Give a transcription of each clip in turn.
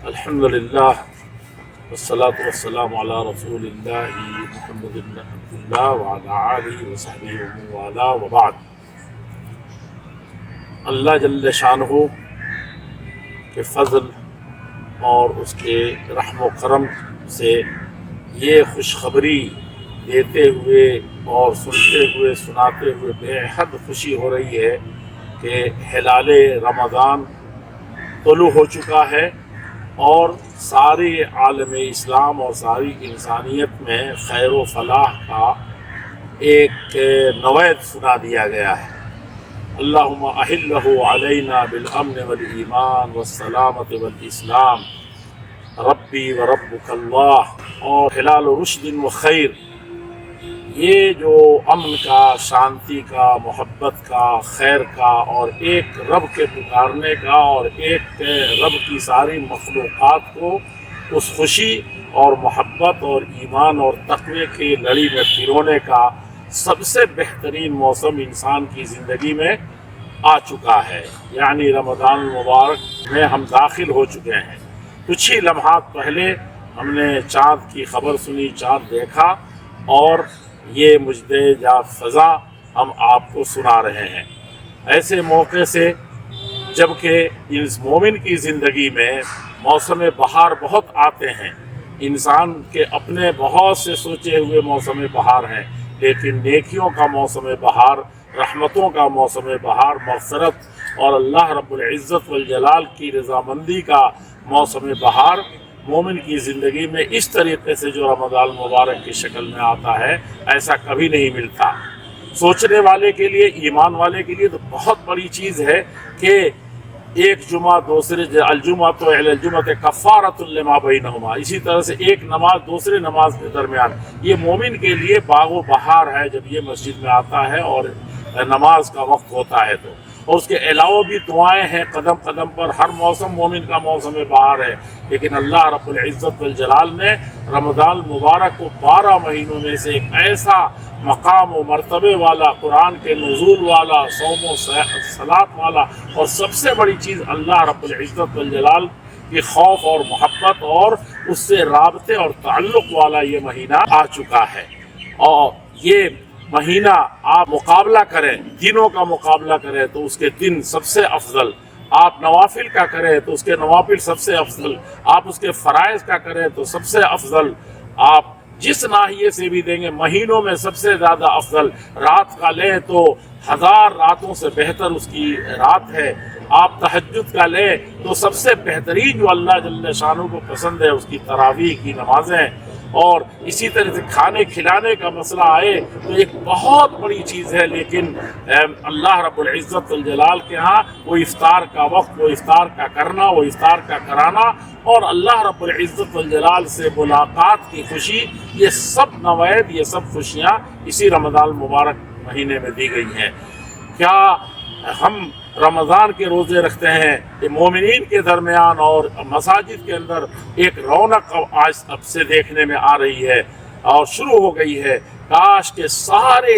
الحمدللہ والصلاة والسلام علی رسول اللہ محمد بن عبداللہ وعلی آلہ وصحبہ ومن والہ وبعد۔ اللہ جل شانہ کے فضل اور اس کے رحم و کرم سے یہ خوشخبری دیتے ہوئے اور سنتے ہوئے سناتے ہوئے بے حد خوشی ہو رہی ہے کہ ہلال رمضان طلوع ہو چکا ہے اور سارے عالم اسلام اور ساری انسانیت میں خیر و فلاح کا ایک نوید سنا دیا گیا ہے۔ اللہم احلہ علینا بالامن والایمان والسلامت والاسلام ربی و ربک اللہ، اور ہلال رشد و خیر، یہ جو امن کا، شانتی کا، محبت کا، خیر کا اور ایک رب کے پکارنے کا اور ایک رب کی ساری مخلوقات کو اس خوشی اور محبت اور ایمان اور تقوی کی لڑی میں پرونے کا سب سے بہترین موسم انسان کی زندگی میں آ چکا ہے، یعنی رمضان المبارک میں ہم داخل ہو چکے ہیں۔ کچھ ہی لمحات پہلے ہم نے چاند کی خبر سنی، چاند دیکھا، اور یہ مجدے یا فضا ہم آپ کو سنا رہے ہیں۔ ایسے موقع سے جبکہ اس مومن کی زندگی میں موسم بہار بہت آتے ہیں، انسان کے اپنے بہت سے سوچے ہوئے موسم بہار ہیں، لیکن نیکیوں کا موسم بہار، رحمتوں کا موسم بہار، مغفرت اور اللہ رب العزت والجلال کی رضامندی کا موسم بہار مومن کی زندگی میں اس طریقے سے جو رمضان المبارک کی شکل میں آتا ہے، ایسا کبھی نہیں ملتا۔ سوچنے والے کے لیے، ایمان والے کے لیے تو بہت بڑی چیز ہے کہ ایک جمعہ دوسرے، الجمعۃ الی الجمعۃ کفارۃ لما بینہما، اسی طرح سے ایک نماز دوسرے نماز کے درمیان، یہ مومن کے لیے باغ و بہار ہے جب یہ مسجد میں آتا ہے اور نماز کا وقت ہوتا ہے تو۔ اور اس کے علاوہ بھی دعائیں ہیں قدم قدم پر، ہر موسم مومن کا موسم بہار ہے، لیکن اللہ رب العزت والجلال نے رمضان المبارک کو 12 مہینوں میں سے ایک ایسا مقام و مرتبے والا، قرآن کے نزول والا، صوم و صلاۃ والا، اور سب سے بڑی چیز اللہ رب العزت والجلال کی خوف اور محبت اور اس سے رابطے اور تعلق والا یہ مہینہ آ چکا ہے۔ اور یہ مہینہ آپ مقابلہ کریں، دنوں کا مقابلہ کریں تو اس کے دن سب سے افضل، آپ نوافل کا کریں تو اس کے نوافل سب سے افضل، آپ اس کے فرائض کا کریں تو سب سے افضل، آپ جس ناحیے سے بھی دیں گے مہینوں میں سب سے زیادہ افضل، رات کا لیں تو 1000 راتوں سے بہتر اس کی رات ہے، آپ تہجد کا لیں تو سب سے بہترین جو اللہ جل شانہ کو پسند ہے اس کی تراویح کی نمازیں، اور اسی طرح سے کھانے کھلانے کا مسئلہ آئے تو ایک بہت بڑی چیز ہے، لیکن اللہ رب العزت والجلال کے ہاں وہ افطار کا وقت، وہ افطار کا کرنا، وہ افطار کا کرانا اور اللہ رب العزت والجلال سے ملاقات کی خوشی، یہ سب نوید، یہ سب خوشیاں اسی رمضان المبارک مہینے میں دی گئی ہیں۔ کیا ہم رمضان کے روزے رکھتے ہیں کہ مومنین کے درمیان اور مساجد کے اندر ایک رونق آج اب سے دیکھنے میں آ رہی ہے اور شروع ہو گئی ہے۔ کاش کہ سارے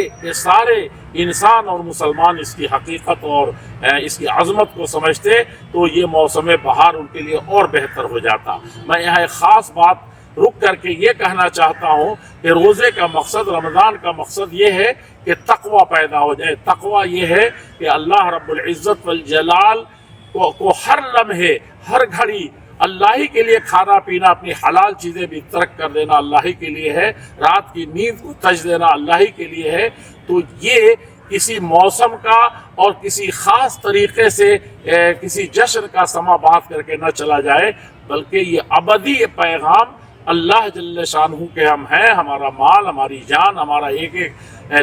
انسان اور مسلمان اس کی حقیقت اور اس کی عظمت کو سمجھتے تو یہ موسم بہار ان کے لیے اور بہتر ہو جاتا۔ میں یہاں ایک خاص بات رک کر کے یہ کہنا چاہتا ہوں کہ روزے کا مقصد، رمضان کا مقصد یہ ہے کہ تقوی پیدا ہو جائے۔ تقوی یہ ہے کہ اللہ رب العزت والجلال کو ہر لمحے، ہر گھڑی اللہ ہی کے لیے کھانا پینا، اپنی حلال چیزیں بھی ترک کر دینا اللہ ہی کے لیے ہے، رات کی نیند کو تج دینا اللہ ہی کے لیے ہے۔ تو یہ کسی موسم کا اور کسی خاص طریقے سے کسی جشن کا سما بات کر کے نہ چلا جائے، بلکہ یہ ابدی پیغام اللہ جل شانہ کے ہم ہیں، ہمارا مال، ہماری جان، ہمارا ایک ایک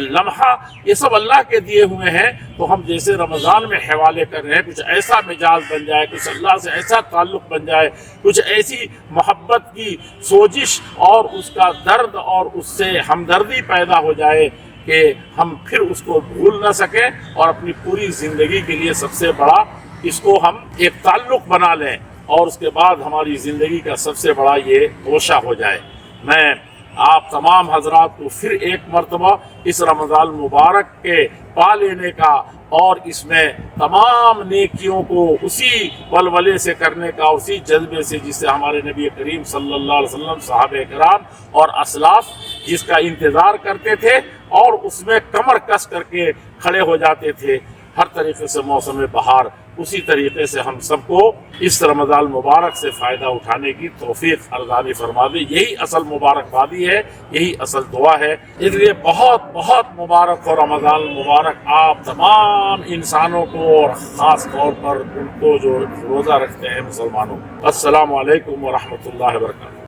لمحہ، یہ سب اللہ کے دیے ہوئے ہیں۔ تو ہم جیسے رمضان میں حوالے کر رہے ہیں، کچھ ایسا مزاج بن جائے، کچھ اللہ سے ایسا تعلق بن جائے، کچھ ایسی محبت کی سوزش اور اس کا درد اور اس سے ہمدردی پیدا ہو جائے کہ ہم پھر اس کو بھول نہ سکیں اور اپنی پوری زندگی کے لیے سب سے بڑا اس کو ہم ایک تعلق بنا لیں، اور اس کے بعد ہماری زندگی کا سب سے بڑا یہ گوشہ ہو جائے۔ میں آپ تمام حضرات کو پھر ایک مرتبہ اس رمضان المبارک کے پا لینے کا اور اس میں تمام نیکیوں کو اسی ولولے سے کرنے کا، اسی جذبے سے جس سے ہمارے نبی کریم صلی اللہ علیہ وسلم، صحابہ کرام اور اسلاف جس کا انتظار کرتے تھے اور اس میں کمر کس کر کے کھڑے ہو جاتے تھے ہر طریقے سے موسم بہار، اسی طریقے سے ہم سب کو اس رمضان مبارک سے فائدہ اٹھانے کی توفیق ارزانی فرما دے۔ یہی اصل مبارکبادی ہے، یہی اصل دعا ہے۔ اس لیے بہت بہت مبارک ہو رمضان مبارک آپ تمام انسانوں کو، اور خاص طور پر ان کو جو روزہ رکھتے ہیں مسلمانوں کو۔ السلام علیکم ورحمۃ اللہ وبرکاتہ۔